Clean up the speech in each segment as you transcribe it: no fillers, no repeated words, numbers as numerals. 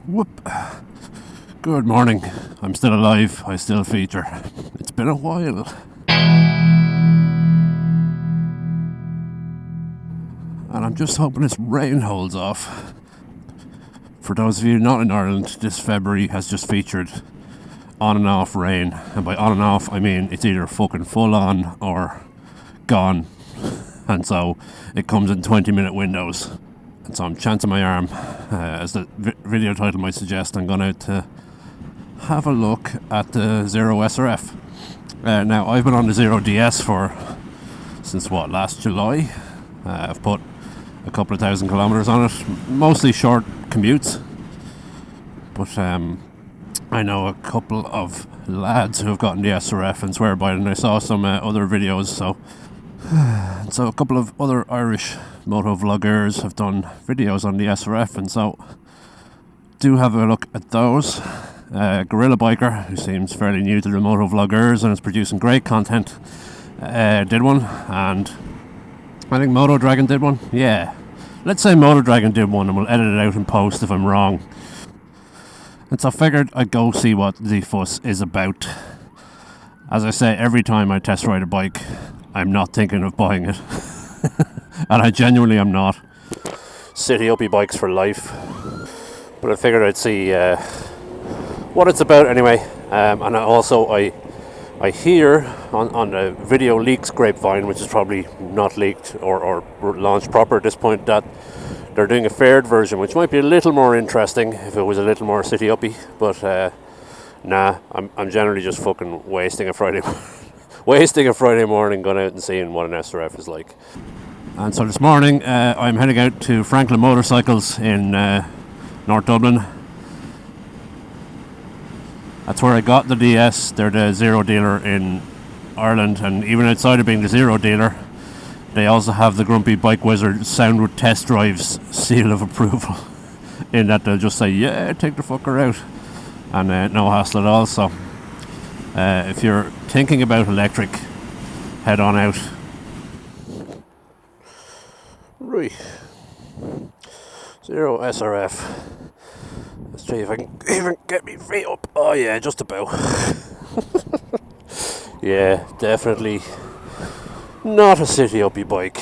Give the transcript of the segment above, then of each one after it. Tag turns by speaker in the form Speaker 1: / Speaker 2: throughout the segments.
Speaker 1: Whoop. Good morning. I'm still alive. I still feature. It's been a while. And I'm just hoping this rain holds off. For those of you not in Ireland, this February has just featured on and off rain. And by on and off, I mean it's either fucking full on or gone. And so it comes in 20-minute windows. And so I'm chancing my arm, as the video title might suggest. I'm going out to have a look at the Zero SRF. Now, I've been on the Zero DS since last July. I've put a couple of thousand kilometers on it, mostly short commutes. But I know a couple of lads who have gotten the SRF and swear by it, and I saw some other videos. So a couple of other Irish moto vloggers have done videos on the SRF, and so do have a look at those. Gorilla Biker, who seems fairly new to the moto vloggers and is producing great content, did one, and I think Moto Dragon did one. Yeah, let's say Moto Dragon did one, and we'll edit it out and post if I'm wrong. And so I figured I'd go see what the fuss is about. As I say, every time I test ride a bike, I'm not thinking of buying it. And I genuinely am not. City uppie bikes for life. But I figured I'd see what it's about anyway. And I hear on the video leaks grapevine, which is probably not leaked or launched proper at this point, that they're doing a fared version, which might be a little more interesting if it was a little more city uppie. But nah, I'm generally just fucking wasting a Friday morning going out and seeing what an SRF is like. And so this morning I'm heading out to Franklin Motorcycles in North Dublin. That's where I got the DS. They're the Zero dealer in Ireland, and even outside of being the Zero dealer, they also have the Grumpy Bike Wizard Sound with Test Drives seal of approval, in that they'll just say, yeah, take the fucker out, and no hassle at all. So if you're thinking about electric, head on out. Right, Zero SRF. Let's see if I can even get me feet up. Oh yeah, just about. Yeah, definitely not a city uppie bike.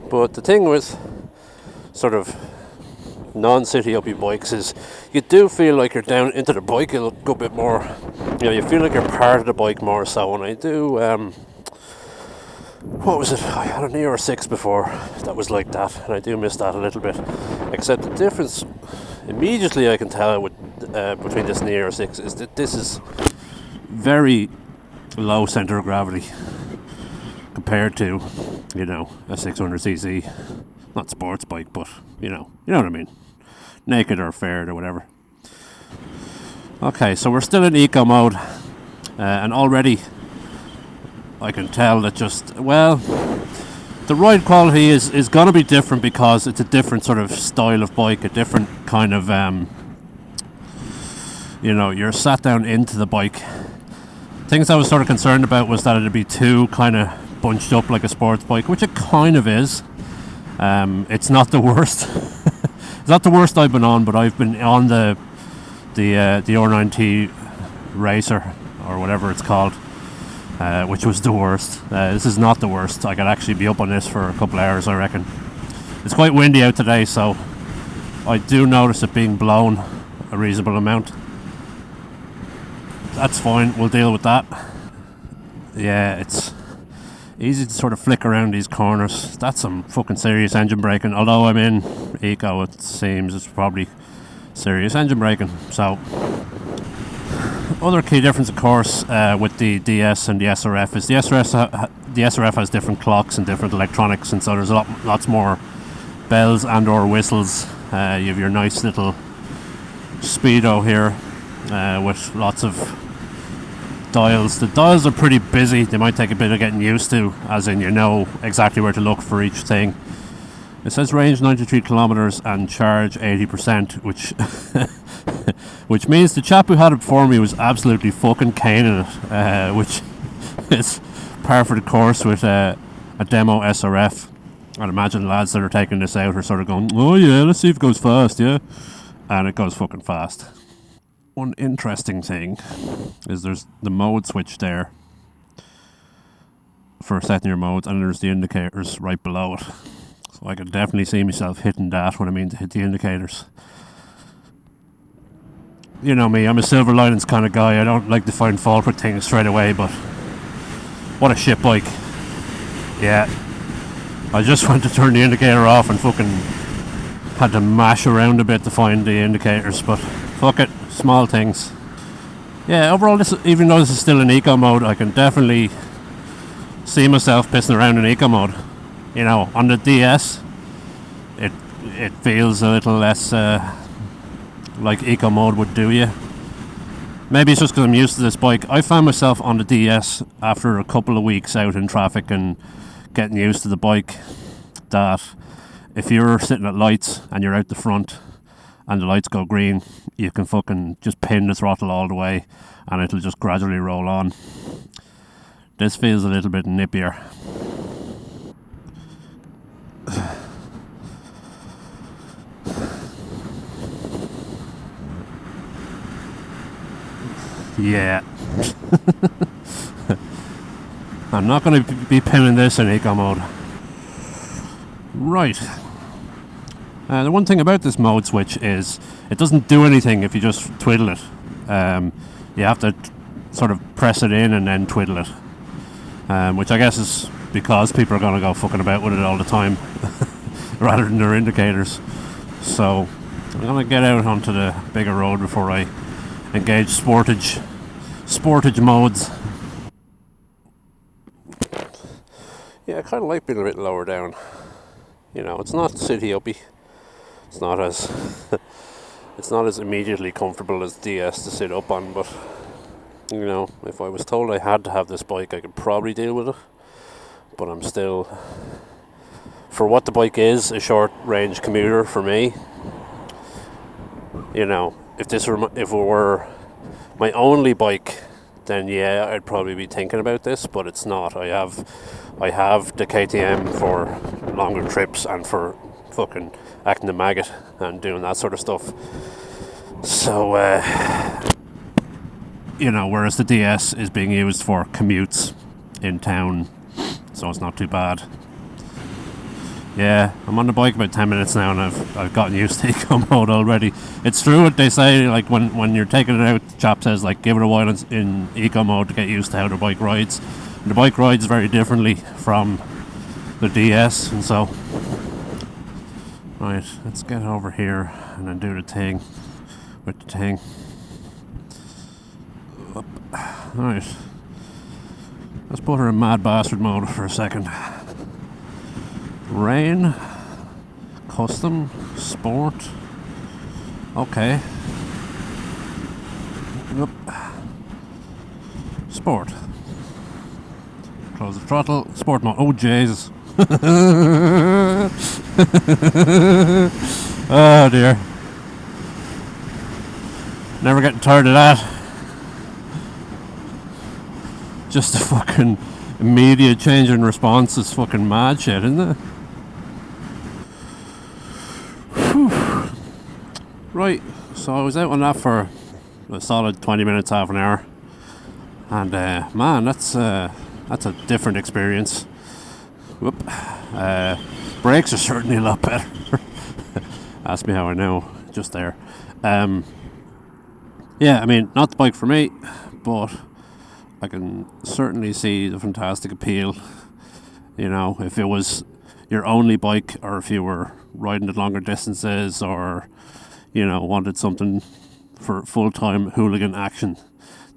Speaker 1: But the thing with sort of non-city uppie bikes is you do feel like you're down into the bike a good bit more. You feel like you're part of the bike more so. And I do, what was it? I had a Neo 6 before that was like that, and I do miss that a little bit. Except the difference, immediately I can tell with between this Neo 6 is that this is very low centre of gravity compared to, a 600cc, not sports bike, but you know what I mean, naked or fared or whatever. Okay, so we're still in eco mode, and already I can tell that the ride quality is going to be different because it's a different sort of style of bike, a different kind of, you're sat down into the bike. Things I was sort of concerned about was that it'd be too kind of bunched up like a sports bike, which it kind of is. It's not the worst. It's not the worst I've been on, but I've been on the R9T Racer, or whatever it's called, which was the worst. This is not the worst. I could actually be up on this for a couple of hours, I reckon. It's quite windy out today, so I do notice it being blown a reasonable amount. That's fine, we'll deal with that. Yeah, it's easy to sort of flick around these corners. That's some fucking serious engine braking. Although I'm in eco, it seems it's probably serious engine braking. So other key difference, of course, with the DS and the SRF is the SRF has different clocks and different electronics, and so there's lots more bells and or whistles. You have your nice little speedo here with lots of dials. The dials are pretty busy. They might take a bit of getting used to, as in you know exactly where to look for each thing. It says range 93 kilometers and charge 80%, which means the chap who had it before me was absolutely fucking caning it, which it's par for the course with a demo SRF. I'd imagine lads that are taking this out are sort of going, oh yeah, let's see if it goes fast, yeah. And it goes fucking fast. One interesting thing is there's the mode switch there for setting your modes, and there's the indicators right below it. So I can definitely see myself hitting that when I mean to hit the indicators. You know me, I'm a silver linings kind of guy. I don't like to find fault with things straight away, but what a shit bike. Yeah. I just went to turn the indicator off and fucking had to mash around a bit to find the indicators, but fuck it, small things. Yeah, overall, even though this is still in eco mode, I can definitely see myself pissing around in eco mode. You know, on the DS, it feels a little less like eco mode would do you. Maybe it's just because I'm used to this bike. I found myself on the DS after a couple of weeks out in traffic and getting used to the bike, that if you're sitting at lights and you're out the front and the lights go green, you can fucking just pin the throttle all the way and it'll just gradually roll on. This feels a little bit nippier. Yeah. I'm not going to be pinning this in eco mode. Right. The one thing about this mode switch is it doesn't do anything if you just twiddle it. You have to sort of press it in and then twiddle it. Which I guess is because people are going to go fucking about with it all the time rather than their indicators. So I'm going to get out onto the bigger road before I engage sportage modes. Yeah, I kind of like being a bit lower down. You know, it's not city uppy. It's not as immediately comfortable as DS to sit up on, but you know, if I was told I had to have this bike, I could probably deal with it. But I'm still, for what the bike is, a short range commuter for me. You know, if it were my only bike, then yeah, I'd probably be thinking about this, but it's not. I have the KTM for longer trips and for fucking acting a maggot and doing that sort of stuff. So, you know, whereas the DS is being used for commutes in town, so it's not too bad. Yeah, I'm on the bike about 10 minutes now and I've gotten used to eco mode already. It's true what they say, like when you're taking it out, the chap says like give it a while in eco mode to get used to how the bike rides. And the bike rides very differently from the DS, and so right, let's get over here and then do the thing with the thing. Up. Right, let's put her in mad bastard mode for a second. Rain, custom, sport. Okay. Yep. Sport. Close the throttle. Sport mode. Oh Jesus. Oh dear. Never getting tired of that. Just a fucking immediate change in response is fucking mad shit, isn't it? Whew. Right, so I was out on that for a solid 20 minutes, half an hour, and man, that's a different experience. Whoop. Brakes are certainly a lot better. Ask me how I know, just there. Yeah, I mean, not the bike for me, but I can certainly see the fantastic appeal. You know, if it was your only bike, or if you were riding at longer distances, or, you know, wanted something for full-time hooligan action,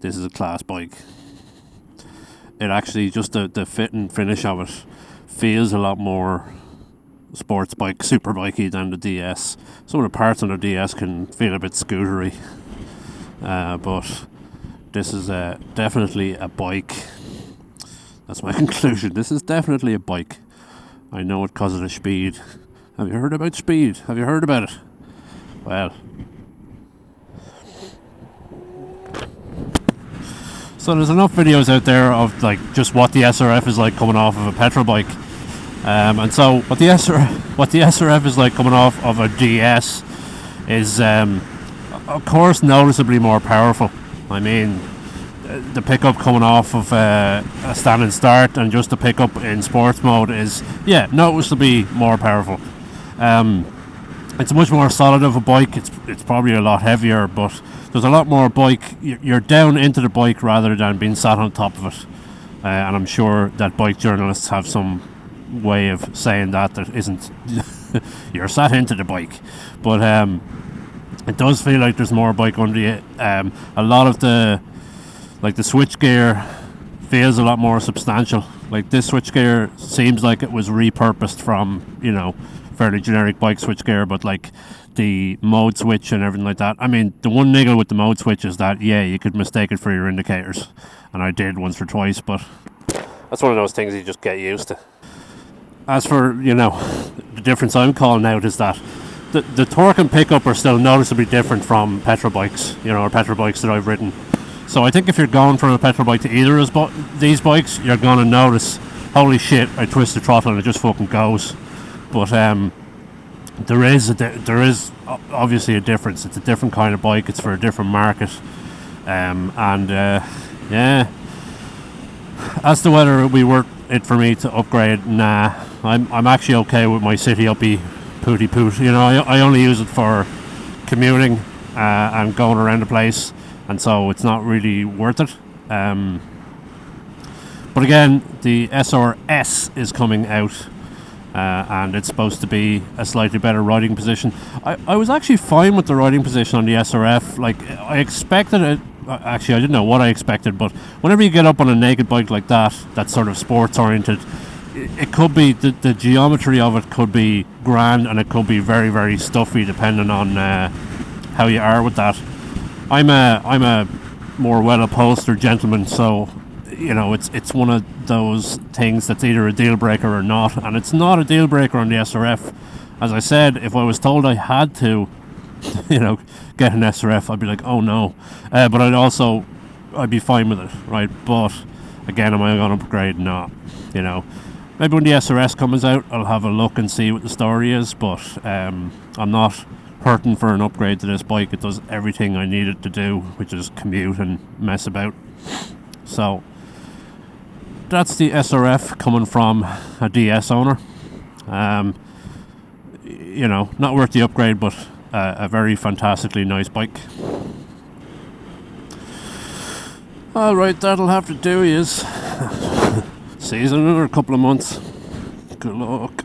Speaker 1: this is a class bike. It actually, just the fit and finish of it feels a lot more sports bike, super bikey than the DS. Some of the parts on the DS can feel a bit scootery, but this is definitely a bike. That's my conclusion. This is definitely a bike. I know it because of the speed. Have you heard about speed? Have you heard about it? Well, So there's enough videos out there of like just what the SRF is like coming off of a petrol bike, and so what the SRF is like coming off of a DS is, of course, noticeably more powerful. I mean, the pickup coming off of a standing start and just the pickup in sports mode is, yeah, noticeably more powerful. It's much more solid of a bike. It's probably a lot heavier, but there's a lot more bike. You're down into the bike rather than being sat on top of it. And I'm sure that bike journalists have some way of saying that isn't. You're sat into the bike, but it does feel like there's more bike under you. A lot of the switch gear feels a lot more substantial. Like this switch gear seems like it was repurposed from, fairly generic bike switch gear, but like the mode switch and everything like that. I mean, the one niggle with the mode switch is that, yeah, you could mistake it for your indicators, and I did once or twice, but that's one of those things you just get used to. As for, the difference I'm calling out is that the torque and pickup are still noticeably different from petrol bikes, or petrol bikes that I've ridden. So I think if you're going from a petrol bike to either of these bikes, you're going to notice, holy shit, I twist the throttle and it just fucking goes. But there is obviously a difference. It's a different kind of bike. It's for a different market. Yeah. As to whether it would be worth it for me to upgrade, nah. I'm actually okay with my city uppy pooty poot. I only use it for commuting and going around the place, and so it's not really worth it. But again, the SRS is coming out. And it's supposed to be a slightly better riding position. I was actually fine with the riding position on the SRF. Like, I expected it. Actually, I didn't know what I expected, but whenever you get up on a naked bike like that, that's sort of sports oriented, it could be the geometry of it could be grand, and it could be very, very stuffy depending on how you are with that. I'm a more well upholstered gentleman, so it's one of those things that's either a deal breaker or not, and it's not a deal breaker on the SRF. As I said, if I was told I had to, get an SRF, I'd be like, oh no. But I'd be fine with it, right? But again, am I going to upgrade? No. Maybe when the SRS comes out, I'll have a look and see what the story is. But I'm not hurting for an upgrade to this bike. It does everything I need it to do, which is commute and mess about. So that's the SRF coming from a DS owner. Not worth the upgrade, but a very fantastically nice bike. Alright, that'll have to do, is. See you in another couple of months. Good luck.